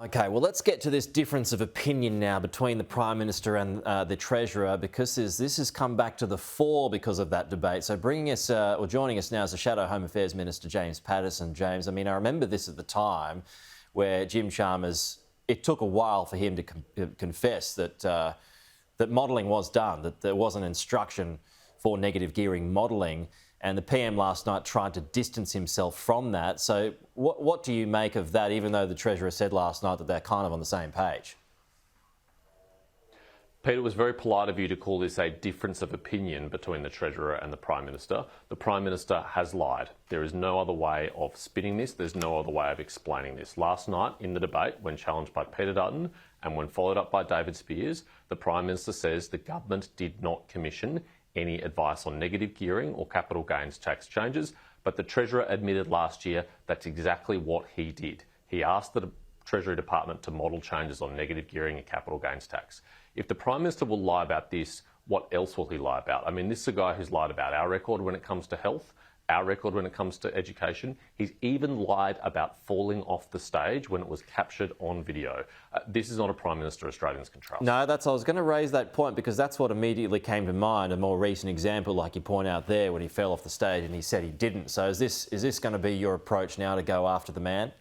Okay, well, let's get to this difference of opinion now between the Prime Minister and the Treasurer, because this has come back to the fore because of that debate. So bringing us, or joining us now is the Shadow Home Affairs Minister, James Paterson. James, I mean, I remember this at the time where Jim Chalmers, it took a while for him to confess that, that modelling was done, that there was an instruction for negative gearing modelling. And the PM last night tried to distance himself from that. So what do you make of that, even though the Treasurer said last night that they're kind of on the same page? Peter, it was very polite of you to call this a difference of opinion between the Treasurer and the Prime Minister. The Prime Minister has lied. There is no other way of spinning this. There's no other way of explaining this. Last night in the debate, when challenged by Peter Dutton and when followed up by David Speers, the Prime Minister says the government did not commission any advice on negative gearing or capital gains tax changes, but the Treasurer admitted last year that's exactly what he did. He asked the Treasury Department to model changes on negative gearing and capital gains tax. If the Prime Minister will lie about this, what else will he lie about? I mean, this is a guy who's lied about our record when it comes to health, our record when it comes to education. He's even lied about falling off the stage when it was captured on video. This is not a Prime Minister Australians can trust. No, I was going to raise that point because that's what immediately came to mind, a more recent example, like you point out there, when he fell off the stage and he said he didn't. So is this going to be your approach now to go after the man?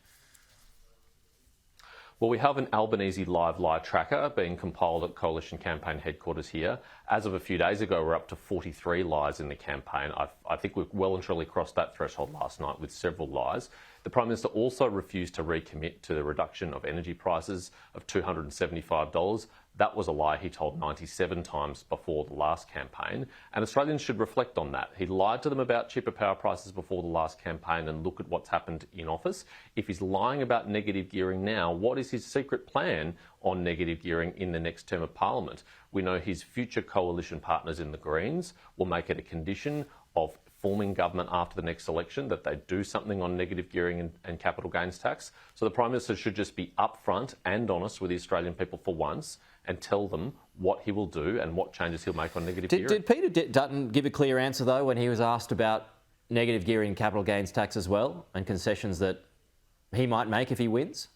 Well, we have an Albanese live lie tracker being compiled at Coalition Campaign headquarters here. As of a few days ago, we're up to 43 lies in the campaign. I think we've well and truly crossed that threshold last night with several lies. The Prime Minister also refused to recommit to the reduction of energy prices of $275. That was a lie he told 97 times before the last campaign, and Australians should reflect on that. He lied to them about cheaper power prices before the last campaign, and look at what's happened in office. If he's lying about negative gearing now, what is his secret plan on negative gearing in the next term of Parliament? We know his future coalition partners in the Greens will make it a condition of forming government after the next election that they do something on negative gearing and capital gains tax. So the Prime Minister should just be upfront and honest with the Australian people for once and tell them what he will do and what changes he'll make on negative gearing. Did Peter Dutton give a clear answer, though, when he was asked about negative gearing and capital gains tax as well, and concessions that he might make if he wins?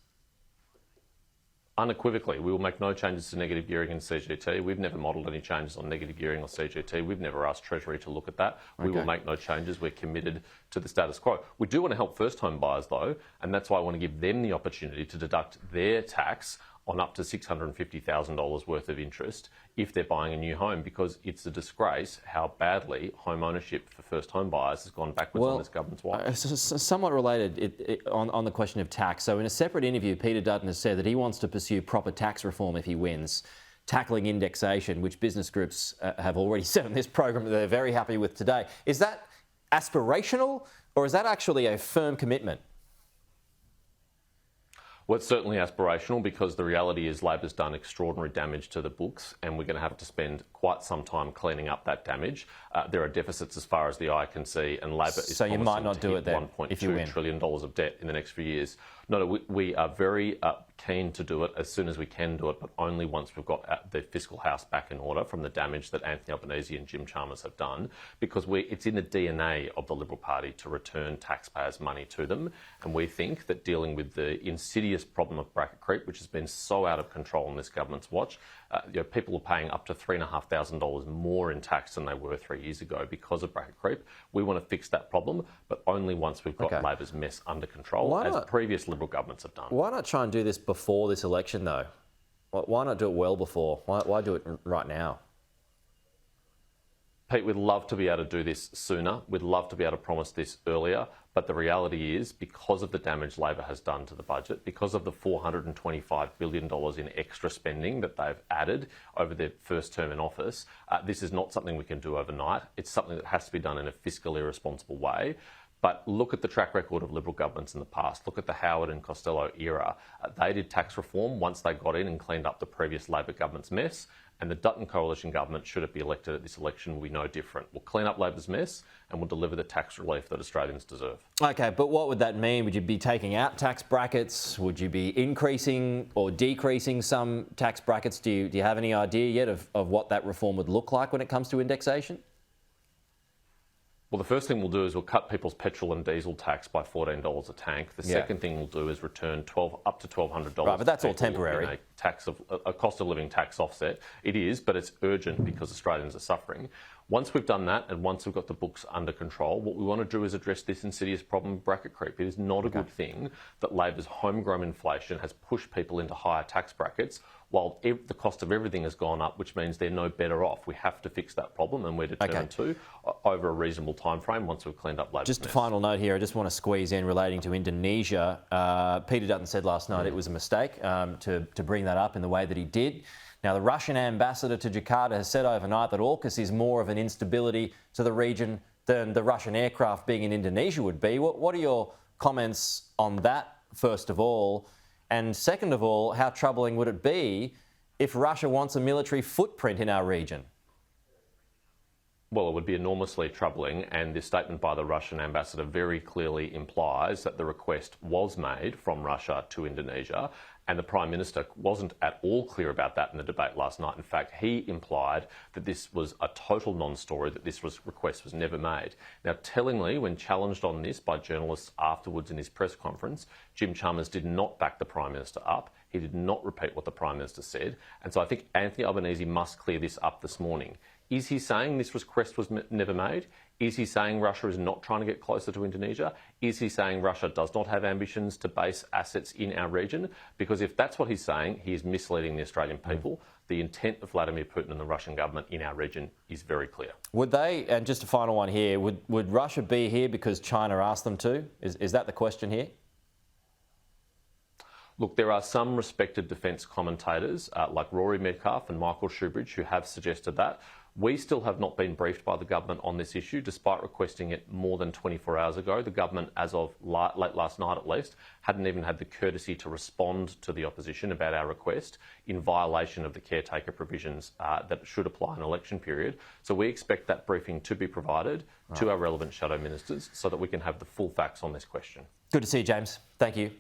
Unequivocally, we will make no changes to negative gearing in CGT. We've never modelled any changes on negative gearing or CGT. We've never asked Treasury to look at that. Okay. We will make no changes. We're committed to the status quo. We do want to help first-home buyers, though, and that's why I want to give them the opportunity to deduct their tax on up to $650,000 worth of interest if they're buying a new home, because it's a disgrace how badly home ownership for first home buyers has gone backwards on this government's watch. Somewhat related on the question of tax. So in a separate interview, Peter Dutton has said that he wants to pursue proper tax reform if he wins, tackling indexation, which business groups have already said on this program that they're very happy with today. Is that aspirational, or is that actually a firm commitment? Well, it's certainly aspirational, because the reality is Labor's done extraordinary damage to the books, and we're going to have to spend quite some time cleaning up that damage. There are deficits as far as the eye can see, and Labor is so you might not do it then $1.2 trillion of debt in the next few years. No, we are very keen to do it as soon as we can do it, but only once we've got the fiscal house back in order from the damage that Anthony Albanese and Jim Chalmers have done, because it's in the DNA of the Liberal Party to return taxpayers' money to them, and we think that dealing with the insidious problem of bracket creep, which has been so out of control in this government's watch, people are paying up to $3,500 more in tax than they were 3 years ago because of bracket creep. We want to fix that problem, but only once we've got Labor's mess under control, as previous Liberal governments have done. Why not try and do this before this election, though? Why not do it well before? Why do it right now? Pete, we'd love to be able to do this sooner. We'd love to be able to promise this earlier. But the reality is, because of the damage Labor has done to the budget, because of the $425 billion in extra spending that they've added over their first term in office, this is not something we can do overnight. It's something that has to be done in a fiscally responsible way. But look at the track record of Liberal governments in the past. Look at the Howard and Costello era. They did tax reform once they got in and cleaned up the previous Labor government's mess. And the Dutton coalition government, should it be elected at this election, will be no different. We'll clean up Labor's mess and we'll deliver the tax relief that Australians deserve. OK, but what would that mean? Would you be taking out tax brackets? Would you be increasing or decreasing some tax brackets? Do you have any idea yet of what that reform would look like when it comes to indexation? Well, the first thing we'll do is we'll cut people's petrol and diesel tax by $14 a tank. The second thing we'll do is return up to $1,200. Right, but that's all temporary. A cost of living tax offset. It is, but it's urgent because Australians are suffering. Once we've done that and once we've got the books under control, what we want to do is address this insidious problem of bracket creep. It is not a good thing that Labor's homegrown inflation has pushed people into higher tax brackets while the cost of everything has gone up, which means they're no better off. We have to fix that problem, and we're determined to over a reasonable time frame once we've cleaned up Labor's Just mess. a final note here, I just want to squeeze in relating to Indonesia. Peter Dutton said last night it was a mistake to bring that up in the way that he did. Now, the Russian ambassador to Jakarta has said overnight that AUKUS is more of an instability to the region than the Russian aircraft being in Indonesia would be. What are your comments on that, first of all? And second of all, how troubling would it be if Russia wants a military footprint in our region? Well, it would be enormously troubling, and this statement by the Russian ambassador very clearly implies that the request was made from Russia to Indonesia, and the Prime Minister wasn't at all clear about that in the debate last night. In fact, he implied that this was a total non-story, that this request was never made. Now, tellingly, when challenged on this by journalists afterwards in his press conference, Jim Chalmers did not back the Prime Minister up. He did not repeat what the Prime Minister said, and so I think Anthony Albanese must clear this up this morning. Is he saying this request was never made? Is he saying Russia is not trying to get closer to Indonesia? Is he saying Russia does not have ambitions to base assets in our region? Because if that's what he's saying, he is misleading the Australian people. The intent of Vladimir Putin and the Russian government in our region is very clear. Would they, and just a final one here, would Russia be here because China asked them to? Is that the question here? Look, there are some respected defence commentators like Rory Metcalfe and Michael Shoebridge who have suggested that. We still have not been briefed by the government on this issue, despite requesting it more than 24 hours ago. The government, as of late last night at least, hadn't even had the courtesy to respond to the opposition about our request in violation of the caretaker provisions that should apply in election period. So we expect that briefing to be provided to our relevant shadow ministers so that we can have the full facts on this question. Good to see you, James. Thank you.